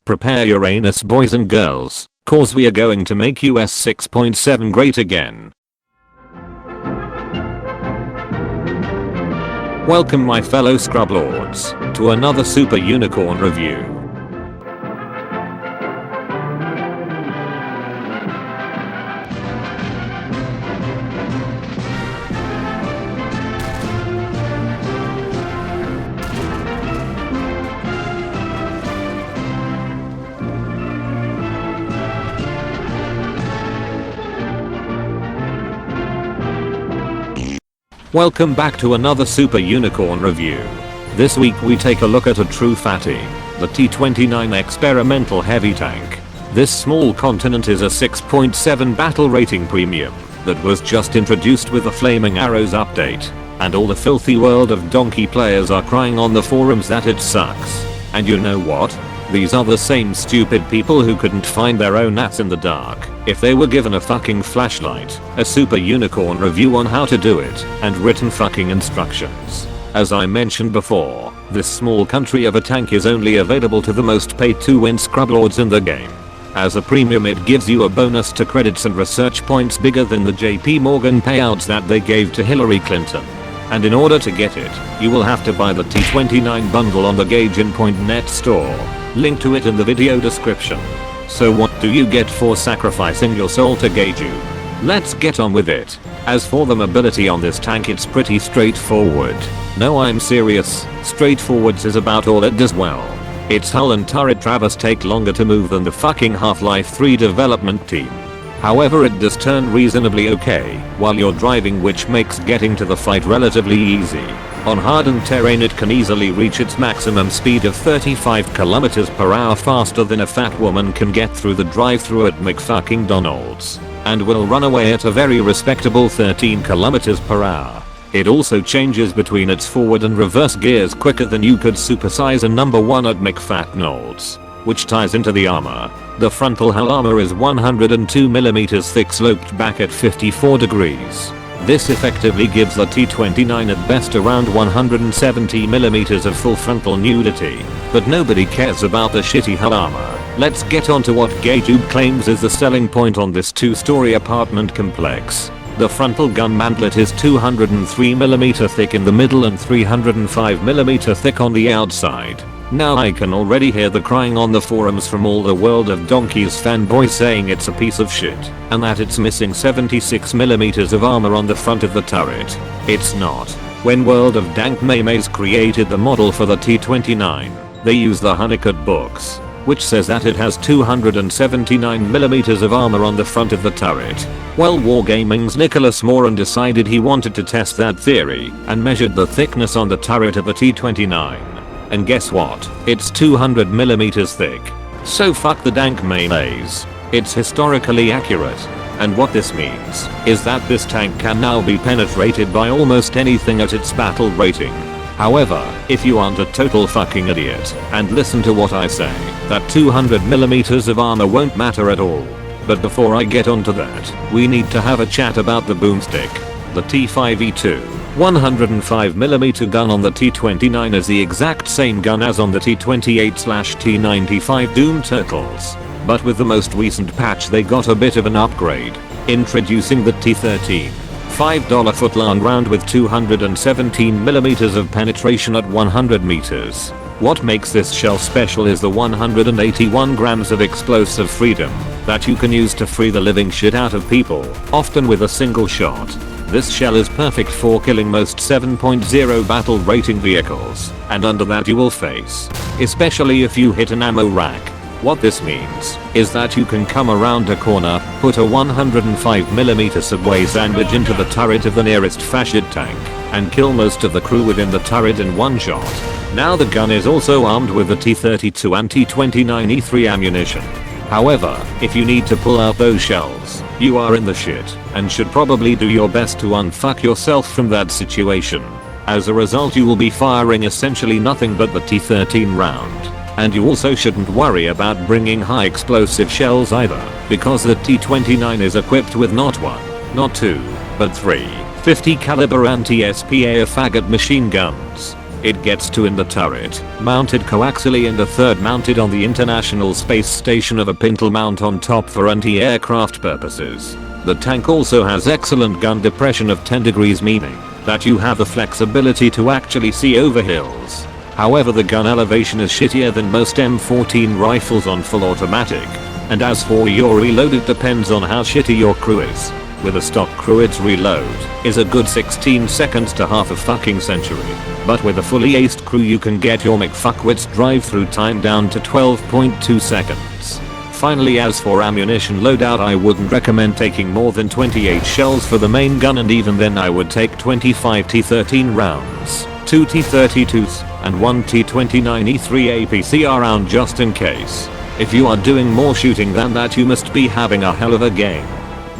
Prepare your anus, boys and girls, cause we are going to make US 6.7 great again. Welcome my fellow scrub lords to another super unicorn review. Welcome back to another super unicorn review. This week we take a look at a true fatty, the T29 experimental heavy tank. This small continent is a 6.7 battle rating premium that was just introduced with the Flaming Arrows update, and all the filthy world of donkey players are crying on the forums that it sucks. And you know what? These are the same stupid people who couldn't find their own ass in the dark if they were given a fucking flashlight, a super unicorn review on how to do it, and written fucking instructions. As I mentioned before, this small country of a tank is only available to the most pay to win scrub lords in the game. As a premium it gives you a bonus to credits and research points bigger than the JP Morgan payouts that they gave to Hillary Clinton. And in order to get it, you will have to buy the T29 bundle on the Gaijin.net store. Link to it in the video description. So what do you get for sacrificing your soul to Gaiju? Let's get on with it. As for the mobility on this tank, it's pretty straightforward. No, I'm serious, straightforwards is about all it does well. Its hull and turret traverse take longer to move than the fucking Half-Life 3 development team. However, it does turn reasonably okay while you're driving, which makes getting to the fight relatively easy. On hardened terrain it can easily reach its maximum speed of 35 km/h faster than a fat woman can get through the drive-thru at McFucking-Donald's, and will run away at a very respectable 13 km/h. It also changes between its forward and reverse gears quicker than you could supersize a number 1 at McFatnolds, which ties into the armor. The frontal hull armor is 102mm thick, sloped back at 54 degrees. This effectively gives the T29 at best around 170mm of full frontal nudity, but nobody cares about the shitty hull armor. Let's get on to what Gaijube claims is the selling point on this 2-story apartment complex. The frontal gun mantlet is 203mm thick in the middle and 305mm thick on the outside. Now I can already hear the crying on the forums from all the World of Donkeys fanboys saying it's a piece of shit, and that it's missing 76mm of armor on the front of the turret. It's not. When World of Dank Memes created the model for the T29, they used the Honeycutt books, which says that it has 279mm of armor on the front of the turret. Well, Wargaming's Nicholas Moran decided he wanted to test that theory and measured the thickness on the turret of the T29. And guess what? It's 200mm thick. So fuck the dank mayonnaise. It's historically accurate. And what this means is that this tank can now be penetrated by almost anything at its battle rating. However, if you aren't a total fucking idiot and listen to what I say, that 200mm of armor won't matter at all. But before I get onto that, we need to have a chat about the boomstick. The T5E2 105mm gun on the T29 is the exact same gun as on the T28/T95 Doom Turtles, but with the most recent patch they got a bit of an upgrade, introducing the T13 $5 footlong round with 217mm of penetration at 100 meters. What makes this shell special is the 181 grams of explosive freedom that you can use to free the living shit out of people, often with a single shot. This shell is perfect for killing most 7.0 battle rating vehicles, and under that you will face, especially if you hit an ammo rack. What this means is that you can come around a corner, put a 105mm subway sandwich into the turret of the nearest fascist tank, and kill most of the crew within the turret in one shot. Now the gun is also armed with the T32 and T29E3 ammunition. However, if you need to pull out those shells, you are in the shit, and should probably do your best to unfuck yourself from that situation. As a result, you will be firing essentially nothing but the T13 round. And you also shouldn't worry about bringing high explosive shells either, because the T29 is equipped with not 1, not 2, but 3 50 caliber anti-SPA faggot machine guns. it gets 2 in the turret, mounted coaxially, and a third mounted on the International Space Station of a pintle mount on top for anti-aircraft purposes. The tank also has excellent gun depression of 10 degrees, meaning that you have the flexibility to actually see over hills. However, the gun elevation is shittier than most M14 rifles on full automatic. And as for your reload, it depends on how shitty your crew is. With a stock crew, its reload is a good 16 seconds to half a fucking century. But with a fully aced crew, you can get your McFuckwit's drive-through time down to 12.2 seconds. Finally, as for ammunition loadout, I wouldn't recommend taking more than 28 shells for the main gun, and even then I would take 25 T13 rounds, 2 T32s, and 1 T29 E3 APCR round just in case. If you are doing more shooting than that, you must be having a hell of a game.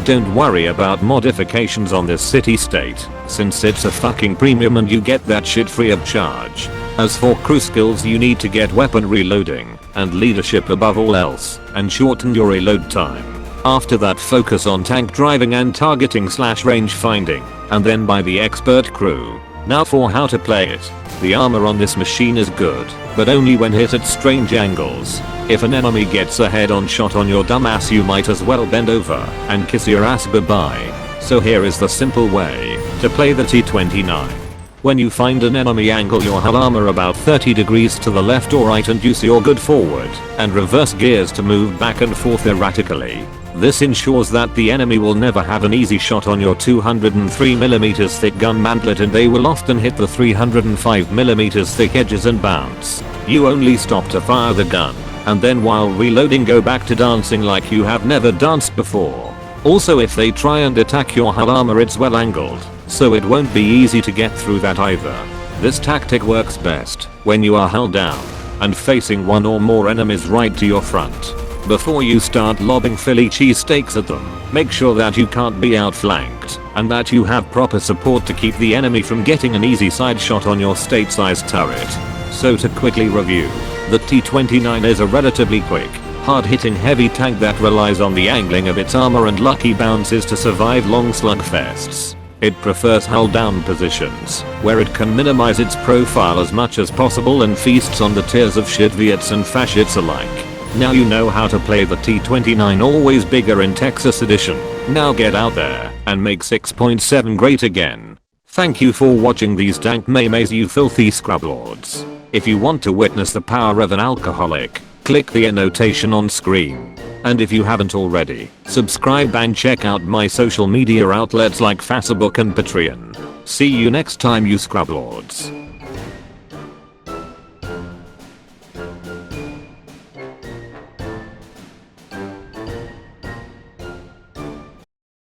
Don't worry about modifications on this city-state, since it's a fucking premium and you get that shit free of charge. As for crew skills, you need to get weapon reloading and leadership above all else, and shorten your reload time. After that, focus on tank driving and targeting / range finding, and then buy the expert crew. Now for how to play it. The armor on this machine is good, but only when hit at strange angles. If an enemy gets a head-on shot on your dumbass, you might as well bend over and kiss your ass goodbye. So here is the simple way to play the T29. When you find an enemy, angle your hull armor about 30 degrees to the left or right and use your good forward and reverse gears to move back and forth erratically. This ensures that the enemy will never have an easy shot on your 203mm thick gun mantlet, and they will often hit the 305mm thick edges and bounce. You only stop to fire the gun, and then while reloading go back to dancing like you have never danced before. Also, if they try and attack your hull armor, it's well angled, so it won't be easy to get through that either. This tactic works best when you are hull down and facing one or more enemies right to your front. Before you start lobbing Philly cheesesteaks at them, make sure that you can't be outflanked and that you have proper support to keep the enemy from getting an easy side shot on your state-sized turret. So to quickly review, the T29 is a relatively quick, hard-hitting heavy tank that relies on the angling of its armor and lucky bounces to survive long slugfests. It prefers hull-down positions, where it can minimize its profile as much as possible and feasts on the tears of shitviots and fascists alike. Now you know how to play the T29, always bigger in Texas edition. Now get out there and make 6.7 great again. Thank you for watching these dank memes, you filthy scrublords. If you want to witness the power of an alcoholic, click the annotation on screen. And if you haven't already, subscribe and check out my social media outlets like Facebook and Patreon. See you next time, you scrublords.